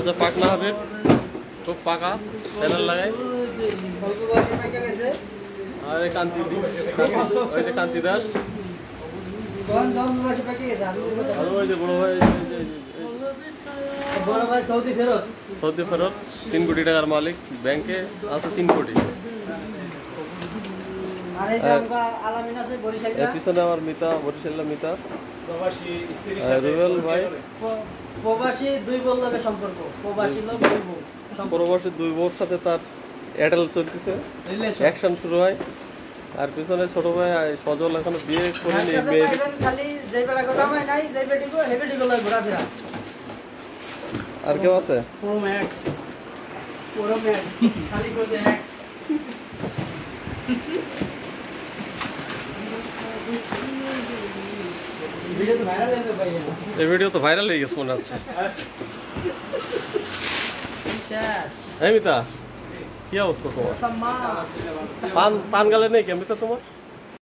হচ্ছে পাকনা হবে, খুব পাকা প্যানেল লাগাই। আর এই কান্তি ওই যে কান্তি দাস, ওই যে বড় ভাই সৌদি ফেরত 3 কোটি টাকার মালিক, ব্যাংকে আছে 3 কোটি। পিছনে আমার মিতা, বরিশালের মিতা, রুবেল ভাই প্রবাসী 2 বললের সম্পর্ক, প্রবাসী লোক 2 বউ, প্রবাসী 2 বউর সাথে তার অ্যাডাল চলতেছে, অ্যাকশন শুরু হয়। আর পিছনে ছোট ভাই সজল এখনো বিয়ে করেনি, মেয়ে খালি যেই বেলা কথা হয় নাই, যেই বেটিকো হেবেটি গলা ঘোরাফেরা। আর কেউ আছে? প্রো ম্যাক্স খালি কই এক্স। এই ভিডিও তো ভাইরাল হয়ে গেছে মনে হচ্ছে। এই মিতা, কি অবস্থা তোমার? পান গালে নেই কে মিতা তোমার?